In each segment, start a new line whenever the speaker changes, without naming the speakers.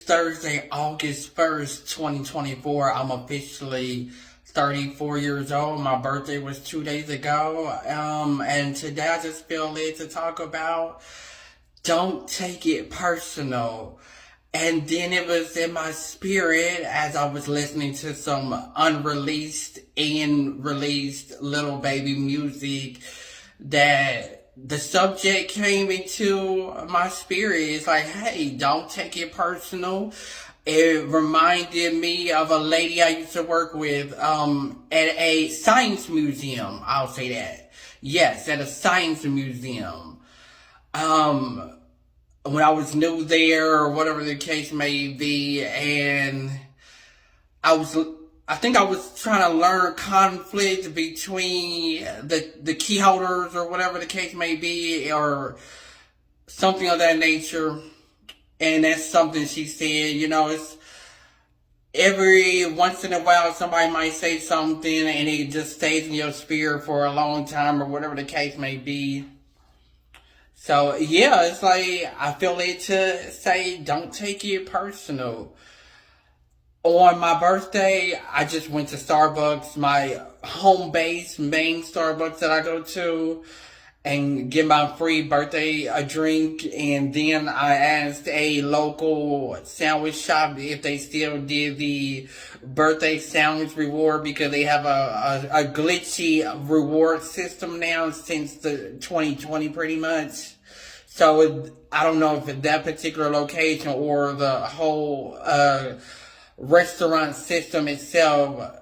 Thursday, August 1st, 2024. I'm officially 34 years old. My birthday was 2 days ago. And today I just feel led to talk about don't take it personal. And then it was in my spirit as I was listening to some unreleased and released Little Baby music that the subject came into my spirit. It's like, hey, don't take it personal. It reminded me of a lady I used to work with at a science museum. I'll say that. Yes, at a science museum. When I was new there or whatever the case may be, and I think I was trying to learn conflict between the key holders or whatever the case may be, or something of that nature. And that's something she said, it's every once in a while somebody might say something and it just stays in your spirit for a long time or whatever the case may be. So yeah, it's like I feel it to say don't take it personal. On my birthday, I just went to Starbucks, my home base main Starbucks that I go to, and get my free birthday a drink. And then I asked a local sandwich shop if they still did the birthday sandwich reward, because they have a glitchy reward system now since the 2020 pretty much. So I don't know if that particular location or the whole restaurant system itself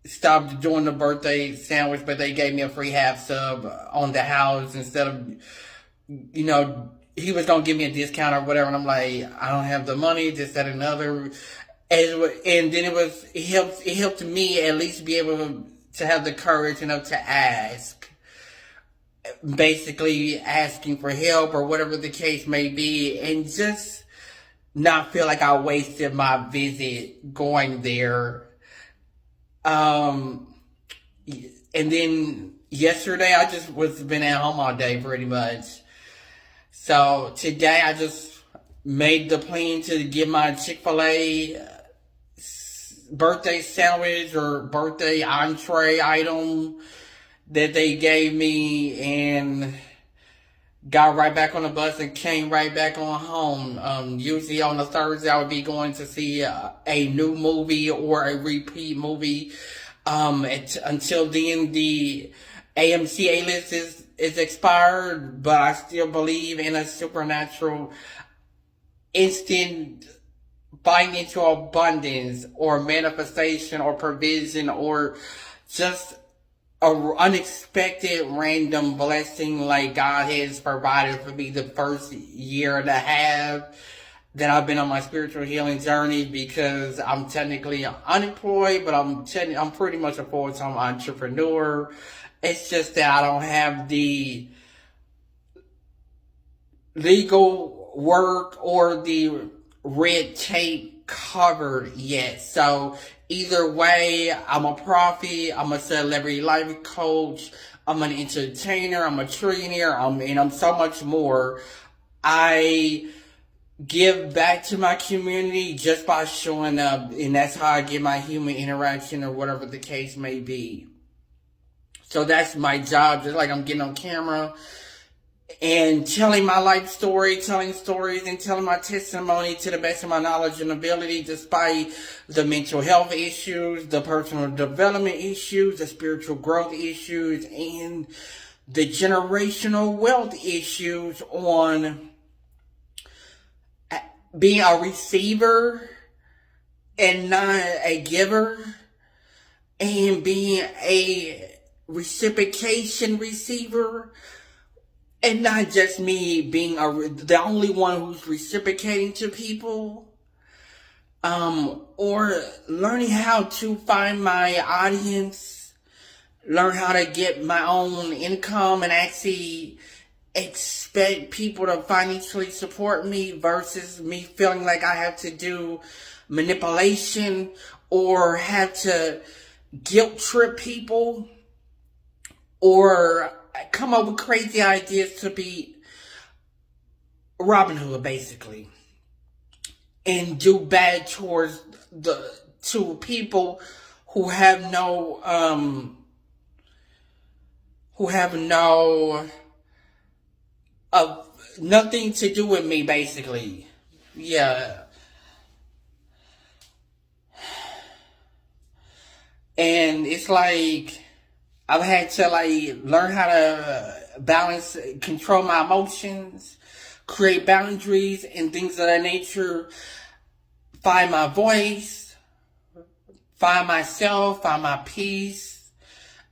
stopped doing the birthday sandwich, but they gave me a free half sub on the house instead of, he was going to give me a discount or whatever. And I'm like, I don't have the money, this, that, and other. And then it helped me at least be able to have the courage enough to ask. Basically asking for help or whatever the case may be, and just not feel like I wasted my visit going there. And then yesterday I just been at home all day pretty much. So today I just made the plan to get my Chick-fil-A birthday sandwich or birthday entree item that they gave me, and got right back on the bus and came right back on home. Usually on a Thursday I would be going to see a new movie or a repeat movie. Until then the AMC A-list is expired, but I still believe in a supernatural instant financial abundance or manifestation or provision or just a unexpected random blessing like God has provided for me the first year and a half that I've been on my spiritual healing journey, because I'm technically unemployed, but I'm pretty much a full-time entrepreneur. It's just that I don't have the legal work or the red tape covered yet. So either way, I'm a prophet, I'm a celebrity life coach, I'm an entertainer, I'm a trillionaire, I'm so much more. I give back to my community just by showing up, and that's how I get my human interaction or whatever the case may be. So that's my job, just like I'm getting on camera and telling my life story, telling stories and telling my testimony to the best of my knowledge and ability, despite the mental health issues, the personal development issues, the spiritual growth issues, and the generational wealth issues on being a receiver and not a giver, and being a reciprocation receiver, and not just me being the only one who's reciprocating to people, or learning how to find my audience, learn how to get my own income and actually expect people to financially support me versus me feeling like I have to do manipulation or have to guilt trip people or come up with crazy ideas to be Robin Hood, basically. and do bad towards to people who have no nothing to do with me, basically. Yeah. And it's like I've had to like learn how to balance, control my emotions, create boundaries and things of that nature, find my voice, find myself, find my peace,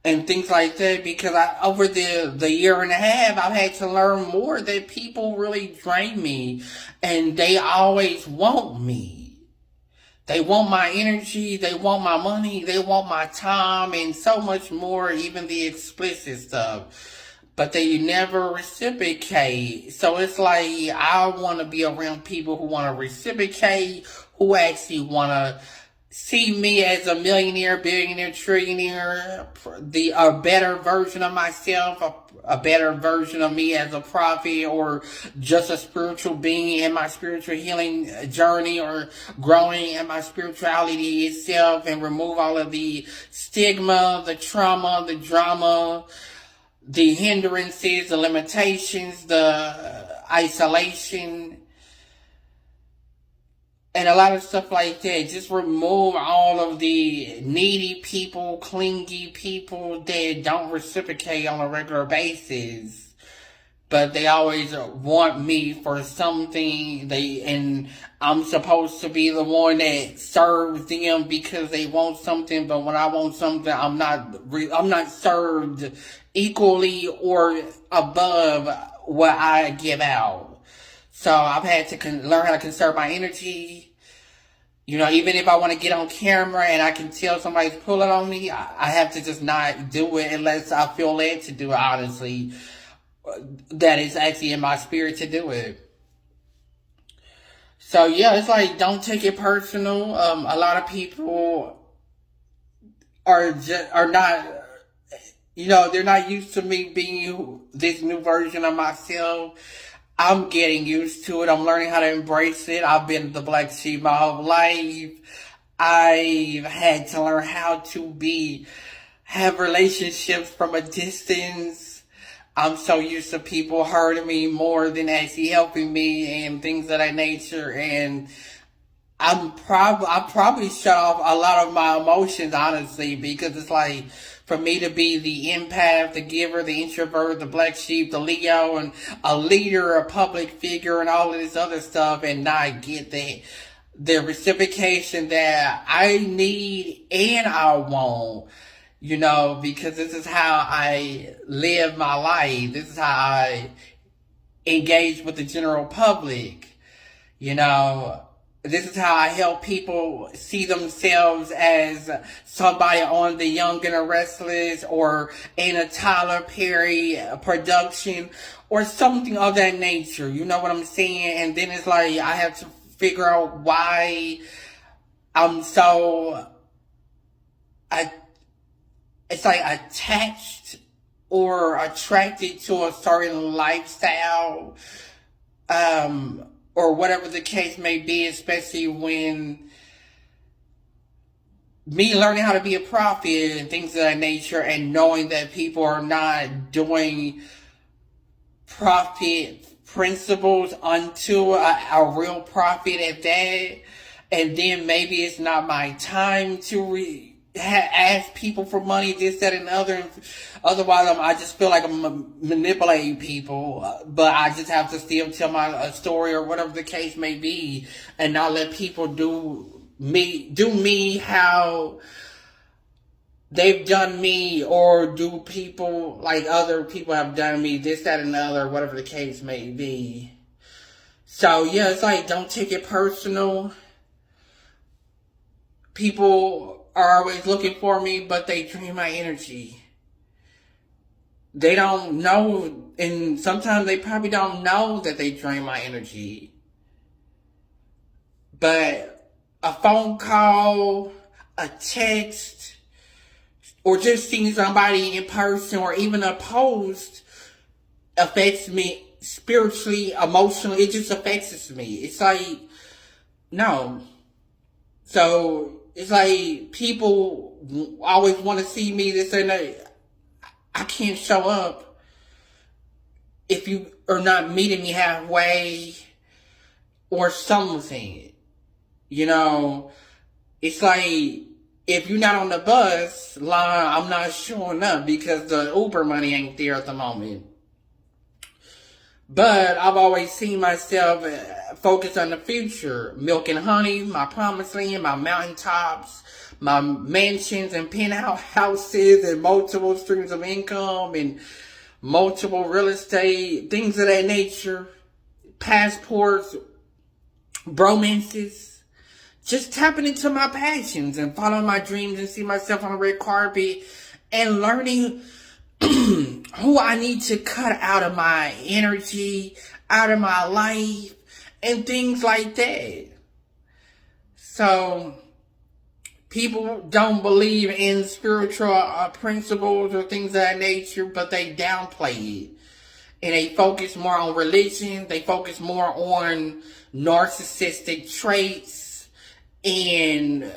and things like that. Because over the year and a half, I've had to learn more that people really drain me, and they always want me. They want my energy, they want my money, they want my time, and so much more, even the explicit stuff. But they never reciprocate. So it's like, I want to be around people who want to reciprocate, who actually want to see me as a millionaire, billionaire, trillionaire, a better version of myself, a better version of me as a prophet, or just a spiritual being in my spiritual healing journey, or growing in my spirituality itself, and remove all of the stigma, the trauma, the drama, the hindrances, the limitations, the isolation, and a lot of stuff like that. Just remove all of the needy people, clingy people that don't reciprocate on a regular basis. But they always want me for something. And I'm supposed to be the one that serves them because they want something. But when I want something, I'm not served equally or above what I give out. So I've had to learn how to conserve my energy. You know, even if I want to get on camera and I can tell somebody's pulling on me, I have to just not do it unless I feel led to do it, honestly. That is actually in my spirit to do it. So yeah, it's like, don't take it personal. A lot of people are not, they're not used to me being this new version of myself. I'm getting used to it. I'm learning how to embrace it. I've been the black sheep my whole life. I've had to learn how to have relationships from a distance. I'm so used to people hurting me more than actually helping me and things of that nature. And I probably shut off a lot of my emotions, honestly, because it's like, for me to be the empath, the giver, the introvert, the black sheep, the Leo, and a leader, a public figure, and all of this other stuff, and not get the reciprocation that I need and I want, because this is how I live my life. This is how I engage with the general public, This is how I help people see themselves as somebody on The Young and the Restless, or in a Tyler Perry production, or something of that nature. You know what I'm saying? And then it's like, I have to figure out why I'm so, it's like attached or attracted to a certain lifestyle, or whatever the case may be, especially when me learning how to be a prophet and things of that nature, and knowing that people are not doing prophet principles unto a real prophet at that. And then maybe it's not my time to ask people for money, this, that, and other. Otherwise, I just feel like I'm manipulating people. But I just have to still tell my story, or whatever the case may be, and not let people do me how they've done me, or do people like other people have done me, this, that, and the other, whatever the case may be. So yeah, it's like, don't take it personal. People are always looking for me, but they drain my energy. They don't know, and sometimes they probably don't know that they drain my energy. But a phone call, a text, or just seeing somebody in person, or even a post, affects me spiritually, emotionally. It just affects me. It's like, No. So it's like people always want to see me this and that. I can't show up if you are not meeting me halfway or something. You know, it's like if you're not on the bus line, I'm not showing up because the Uber money ain't there at the moment. But I've always seen myself focused on the future. Milk and honey, my promised land, my mountaintops, my mansions and penthouse houses and multiple streams of income and multiple real estate, things of that nature, passports, bromances. Just tapping into my passions and following my dreams and see myself on the red carpet and learning who I need to cut out of my energy, out of my life, and things like that. So, people don't believe in spiritual principles or things of that nature, but they downplay it. And they focus more on religion, they focus more on narcissistic traits, and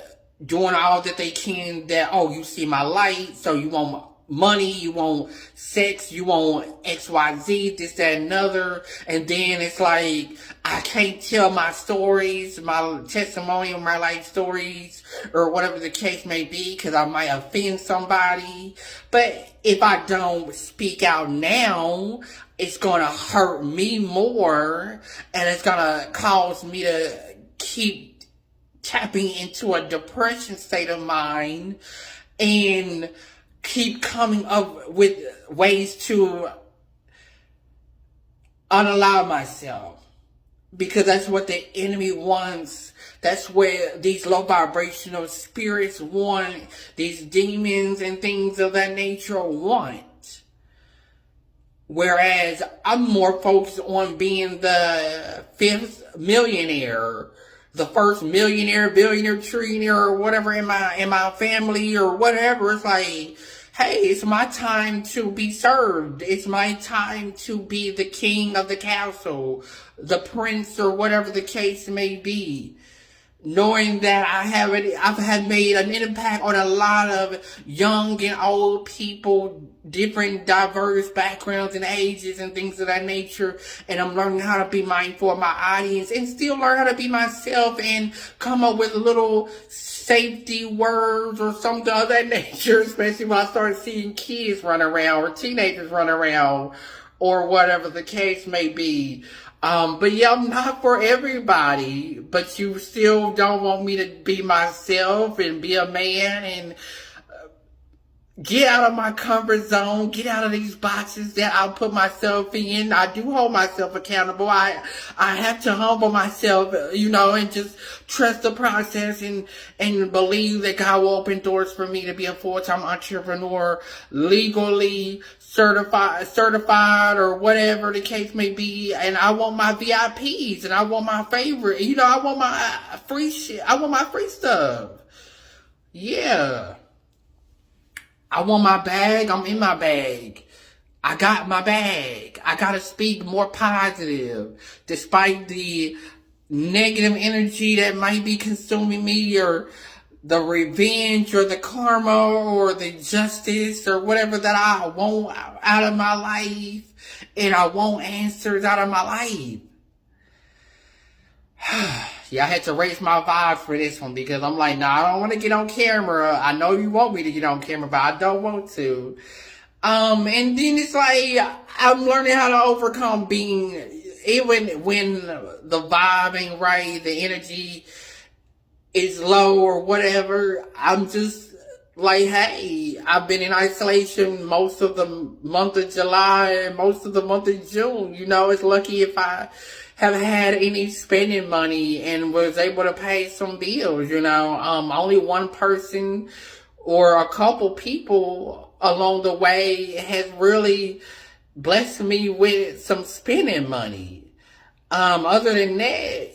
doing all that they can that, oh, you see my light, so you want money, you want sex, you want XYZ, this, that, and another. And then it's like, I can't tell my stories, my testimony, or my life stories, or whatever the case may be, because I might offend somebody. But if I don't speak out now, it's going to hurt me more, and it's going to cause me to keep tapping into a depression state of mind and keep coming up with ways to unallow myself, because that's what the enemy wants. That's where these low vibrational spirits want, these demons and things of that nature want. Whereas I'm more focused on being the fifth millionaire, the first millionaire, billionaire, trillionaire, or whatever in my family or whatever. It's like, hey, it's my time to be served. It's my time to be the king of the castle, the prince, or whatever the case may be. Knowing that I've had made an impact on a lot of young and old people, different diverse backgrounds and ages and things of that nature. And I'm learning how to be mindful of my audience and still learn how to be myself and come up with little safety words or something of that nature, especially when I start seeing kids run around or teenagers run around or whatever the case may be. But yeah, I'm not for everybody, but you still don't want me to be myself and be a man and get out of my comfort zone, get out of these boxes that I put myself in. I do hold myself accountable. I have to humble myself, and just trust the process and believe that God will open doors for me to be a full-time entrepreneur, legally certified or whatever the case may be. And I want my VIPs and I want my favorite, I want my free shit. I want my free stuff. Yeah. I want my bag. I'm in my bag. I got my bag. I gotta speak more positive. Despite the negative energy that might be consuming me, or the revenge or the karma or the justice or whatever that I want out of my life. And I want answers out of my life. Yeah, I had to raise my vibe for this one because I'm like, I don't want to get on camera. I know you want me to get on camera, but I don't want to. And then it's like, I'm learning how to overcome being, even when the vibe ain't right, the energy is low or whatever. I'm just like, hey, I've been in isolation most of the month of July and most of the month of June. It's lucky if I have had any spending money and was able to pay some bills, only one person or a couple people along the way has really blessed me with some spending money. Other than that,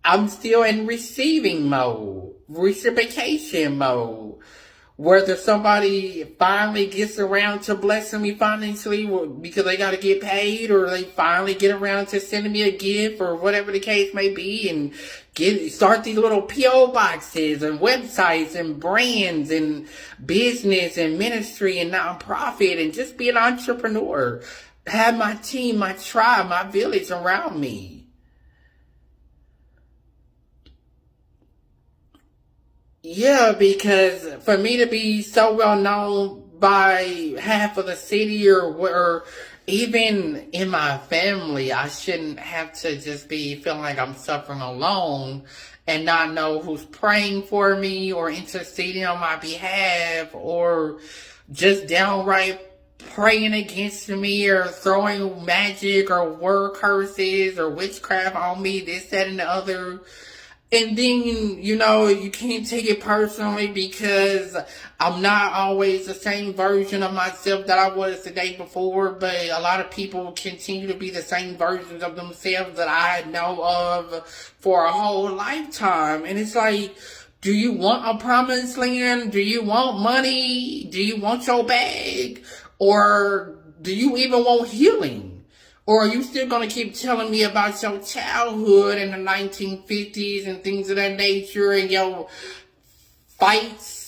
I'm still in reciprocation mode, whether somebody finally gets around to blessing me financially because they got to get paid, or they finally get around to sending me a gift, or whatever the case may be, and start these little PO boxes and websites and brands and business and ministry and nonprofit, and just be an entrepreneur. Have my team, my tribe, my village around me. Yeah, because for me to be so well known by half of the city, or even in my family, I shouldn't have to just be feeling like I'm suffering alone and not know who's praying for me or interceding on my behalf, or just downright praying against me, or throwing magic or word curses or witchcraft on me, this, that, and the other. And then, you can't take it personally because I'm not always the same version of myself that I was the day before, but a lot of people continue to be the same versions of themselves that I know of for a whole lifetime. And it's like, do you want a promised land? Do you want money? Do you want your bag? Or do you even want healing? Or are you still going to keep telling me about your childhood in the 1950s and things of that nature, and your fights